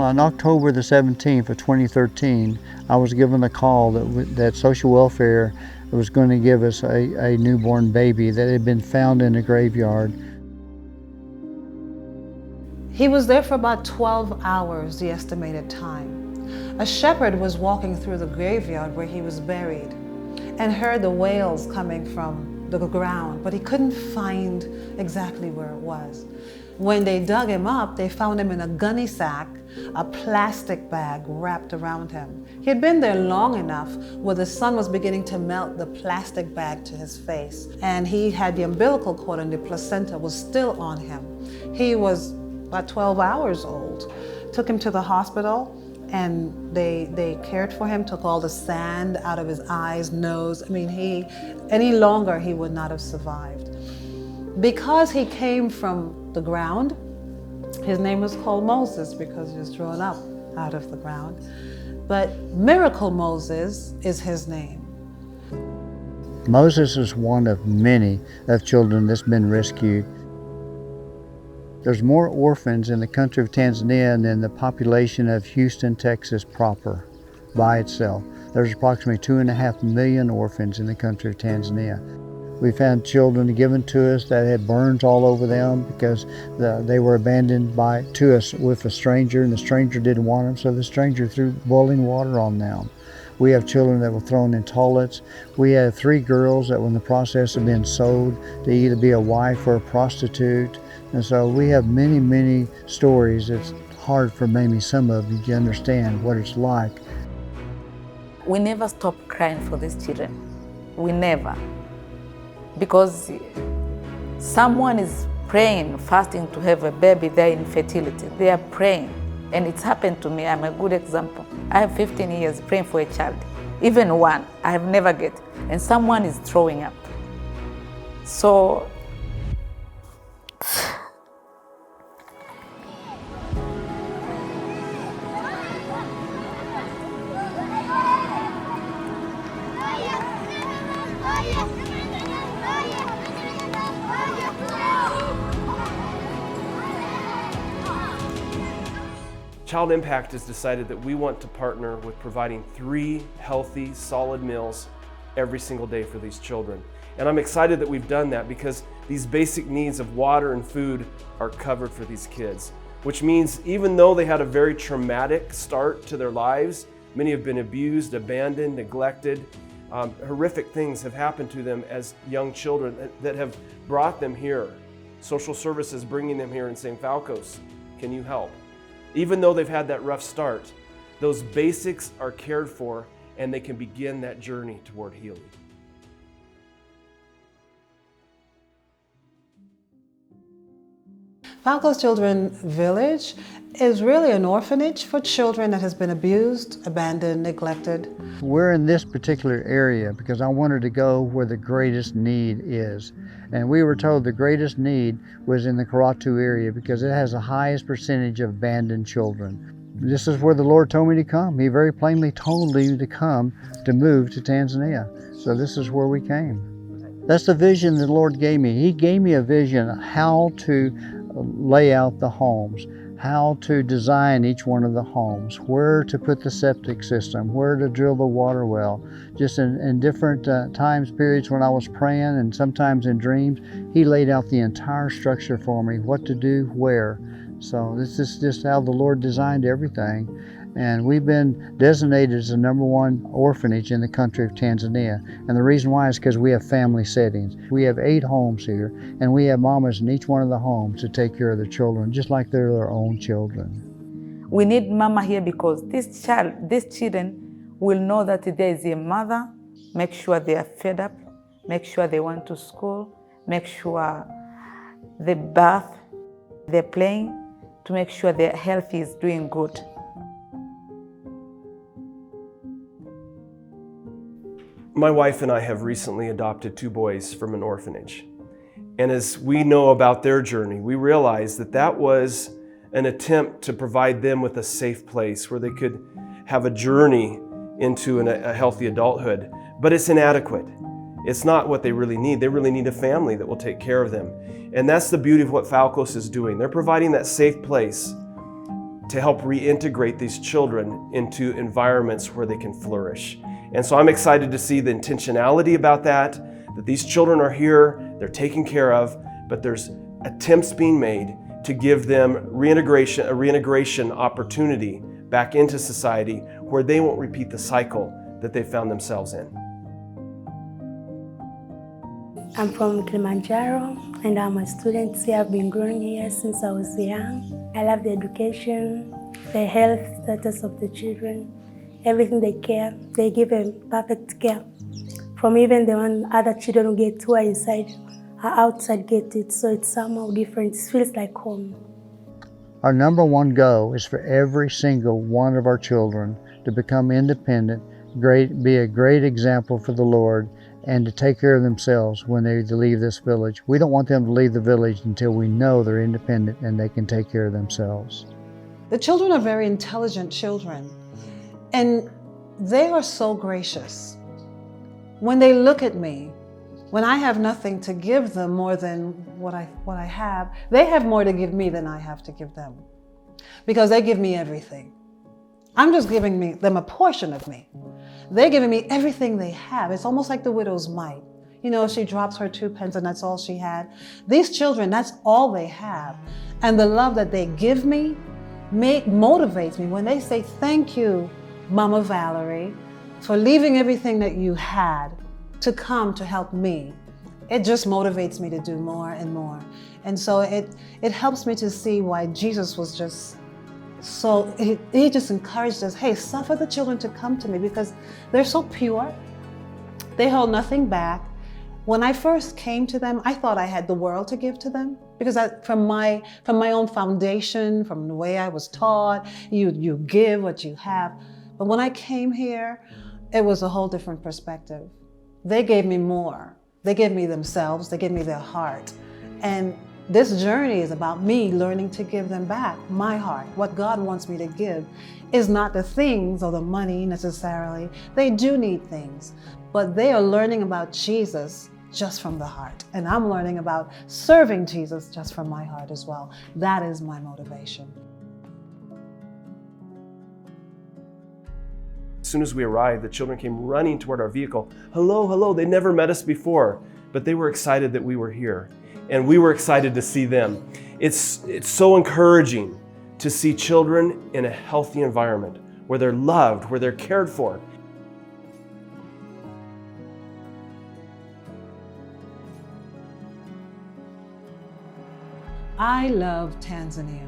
On October the 17th of 2013, I was given a call that social welfare was going to give us a newborn baby that had been found in a graveyard. He was there for about 12 hours, the estimated time. A shepherd was walking through the graveyard where he was buried and heard the wails coming from the ground, but he couldn't find exactly where it was. When they dug him up, they found him in a gunny sack, a plastic bag wrapped around him. He had been there long enough where the sun was beginning to melt the plastic bag to his face, and he had the umbilical cord and the placenta was still on him. He was about 12 hours old. Took him to the hospital, and they cared for him, took all the sand out of his eyes, nose. I mean, any longer he would not have survived. Because he came from the ground, his name was called Moses because he was drawn up out of the ground. But Miracle Moses is his name. Moses is one of many of children that's been rescued. There's more orphans in the country of Tanzania than the population of Houston, Texas proper by itself. There's approximately 2.5 million orphans in the country of Tanzania. We've had children given to us that had burns all over them because they were abandoned to us with a stranger, and the stranger didn't want them, so the stranger threw boiling water on them. We have children that were thrown in toilets. We have 3 girls that were in the process of being sold to either be a wife or a prostitute. And so we have many, many stories. It's hard for maybe some of you to understand what it's like. We never stop crying for these children. We never. Because someone is praying, fasting to have a baby, they're infertility. They are praying. And it's happened to me. I'm a good example. I have 15 years praying for a child. Even one, I have never get. And someone is throwing up. So, Child Impact has decided that we want to partner with providing 3 healthy, solid meals every single day for these children. And I'm excited that we've done that because these basic needs of water and food are covered for these kids, which means even though they had a very traumatic start to their lives, many have been abused, abandoned, neglected, horrific things have happened to them as young children that have brought them here. Social services bringing them here and saying, Falcos, can you help? Even though they've had that rough start, those basics are cared for and they can begin that journey toward healing. Falco's Children Village is really an orphanage for children that has been abused, abandoned, neglected. We're in this particular area because I wanted to go where the greatest need is. And we were told the greatest need was in the Karatu area because it has the highest percentage of abandoned children. This is where the Lord told me to come. He very plainly told me to come to move to Tanzania. So this is where we came. That's the vision the Lord gave me. He gave me a vision of how to lay out the homes, how to design each one of the homes, where to put the septic system, where to drill the water well. Just in different times, periods when I was praying and sometimes in dreams, He laid out the entire structure for me, what to do, where. So this is just how the Lord designed everything. And we've been designated as the #1 orphanage in the country of Tanzania. And the reason why is because we have family settings. We have 8 homes here, and we have mamas in each one of the homes to take care of their children, just like they're their own children. we need mama here because these children will know that there is a mother, make sure they are fed up, make sure they went to school, make sure they bath, they're playing, to make sure their health is doing good. My wife and I have recently adopted 2 boys from an orphanage. And as we know about their journey, we realize that that was an attempt to provide them with a safe place where they could have a journey into a healthy adulthood. But it's inadequate. It's not what they really need. They really need a family that will take care of them. And that's the beauty of what Falcos is doing. They're providing that safe place to help reintegrate these children into environments where they can flourish. And so I'm excited to see the intentionality about that these children are here, they're taken care of, but there's attempts being made to give them a reintegration opportunity back into society where they won't repeat the cycle that they found themselves in. I'm from Kilimanjaro and I'm a student here. I've been growing here since I was young. I love the education, the health status of the children, everything they care. They give them perfect care. From even the one other children who get who are inside or outside get it. So it's somehow different. It feels like home. Our number one goal is for every single one of our children to become independent, be a great example for the Lord, and to take care of themselves when they leave this village. We don't want them to leave the village until we know they're independent and they can take care of themselves. The children are very intelligent children, and they are so gracious. When they look at me, when I have nothing to give them more than what I have, they have more to give me than I have to give them, because they give me everything. I'm just giving them a portion of me. They're giving me everything they have. It's almost like the widow's mite. You know, she drops her 2 pence and that's all she had. These children, that's all they have. And the love that they give me motivates me. When they say, "Thank you, Mama Valerie, for leaving everything that you had to come to help me," it just motivates me to do more and more. And so it helps me to see why Jesus was just so, he just encouraged us, hey, suffer the children to come to me, because they're so pure. They hold nothing back. When I first came to them, I thought I had the world to give to them, because from my own foundation, from the way I was taught, you give what you have. But when I came here, it was a whole different perspective. They gave me more. They gave me themselves. They gave me their heart. And this journey is about me learning to give them back my heart. What God wants me to give is not the things or the money necessarily. They do need things, but they are learning about Jesus just from the heart. And I'm learning about serving Jesus just from my heart as well. That is my motivation. As soon as we arrived, the children came running toward our vehicle. Hello, hello. They never met us before, but they were excited that we were here. And we were excited to see them. It's so encouraging to see children in a healthy environment where they're loved, where they're cared for. I love Tanzania.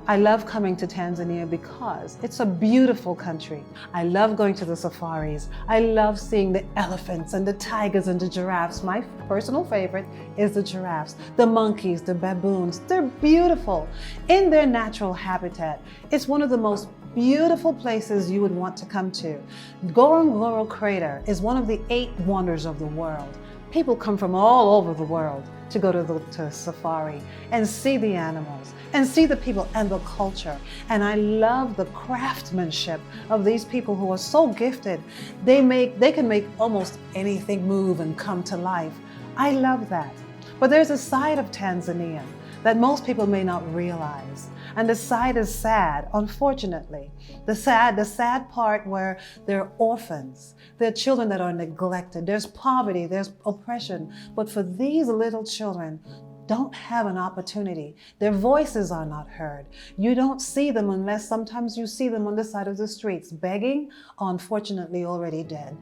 I love coming to Tanzania because it's a beautiful country. I love going to the safaris. I love seeing the elephants and the tigers and the giraffes. My personal favorite is the giraffes, the monkeys, the baboons. They're beautiful in their natural habitat. It's one of the most beautiful places you would want to come to. Ngorongoro Crater is one of the 8 wonders of the world. People come from all over the world to go to safari and see the animals and see the people and the culture. And I love the craftsmanship of these people who are so gifted. They can make almost anything move and come to life. I love that. But there's a side of Tanzania that most people may not realize. And the side is sad, unfortunately. The sad part where there are orphans, there are children that are neglected, there's poverty, there's oppression. But for these little children, don't have an opportunity. Their voices are not heard. You don't see them unless sometimes you see them on the side of the streets, begging, or unfortunately already dead.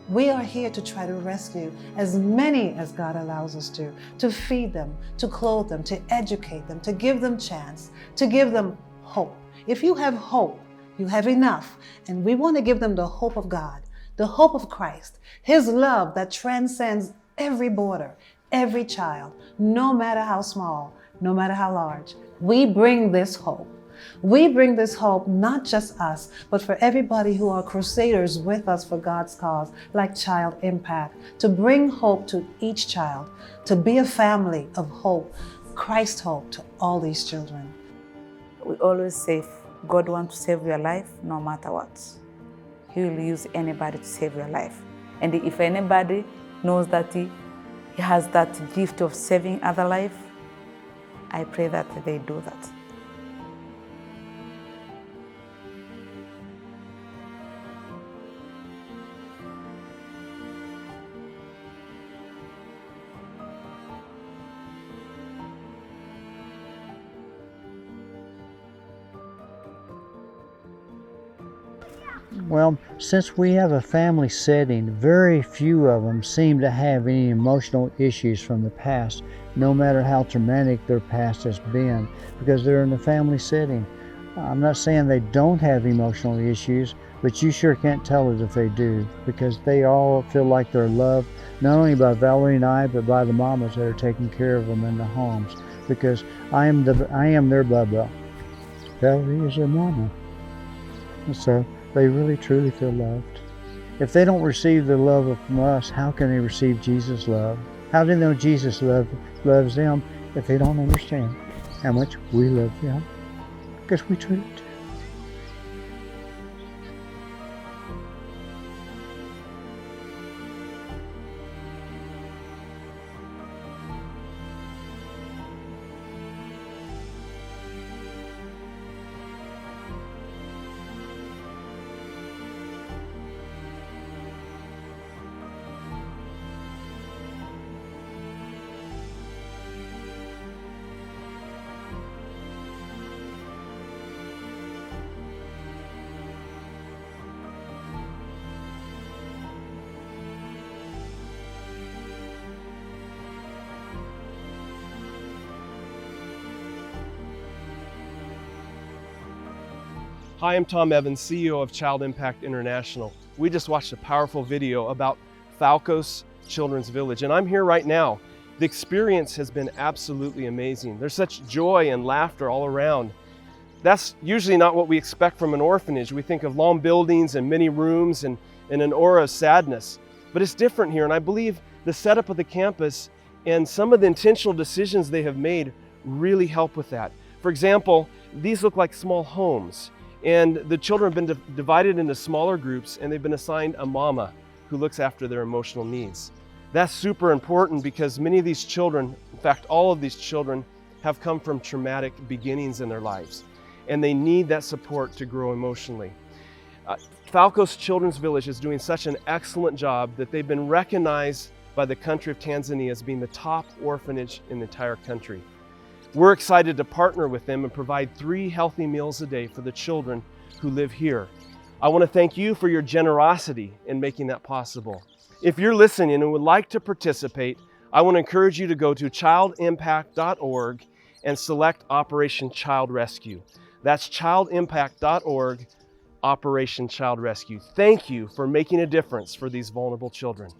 We are here to try to rescue as many as God allows us to feed them, to clothe them, to educate them, to give them chance, to give them hope. If you have hope, you have enough. And we want to give them the hope of God, the hope of Christ, His love that transcends every border, every child, no matter how small, no matter how large. We bring this hope. We bring this hope, not just us, but for everybody who are crusaders with us for God's cause, like Child Impact, to bring hope to each child, to be a family of hope, Christ hope to all these children. We always say, God wants to save your life no matter what. He will use anybody to save your life. And if anybody knows that he has that gift of saving other life, I pray that they do that. Well, since we have a family setting, very few of them seem to have any emotional issues from the past, no matter how traumatic their past has been, because they're in a family setting. I'm not saying they don't have emotional issues, but you sure can't tell it if they do, because they all feel like they're loved, not only by Valerie and I, but by the mamas that are taking care of them in the homes, because I am their Bubba. Valerie is their mama. And so they really truly feel loved. If they don't receive the love from us, how can they receive Jesus' love? How do they know Jesus loves them if they don't understand how much we love them? Because we truly do. Hi, I'm Tom Evans, CEO of Child Impact International. We just watched a powerful video about Falco's Children's Village, and I'm here right now. The experience has been absolutely amazing. There's such joy and laughter all around. That's usually not what we expect from an orphanage. We think of long buildings and many rooms and an aura of sadness. But it's different here, and I believe the setup of the campus and some of the intentional decisions they have made really help with that. For example, these look like small homes. And the children have been divided into smaller groups, and they've been assigned a mama who looks after their emotional needs. That's super important because many of these children, in fact, all of these children, have come from traumatic beginnings in their lives, and they need that support to grow emotionally. Falco's Children's Village is doing such an excellent job that they've been recognized by the country of Tanzania as being the top orphanage in the entire country. We're excited to partner with them and provide 3 healthy meals a day for the children who live here. I want to thank you for your generosity in making that possible. If you're listening and would like to participate, I want to encourage you to go to childimpact.org and select Operation Child Rescue. That's childimpact.org, Operation Child Rescue. Thank you for making a difference for these vulnerable children.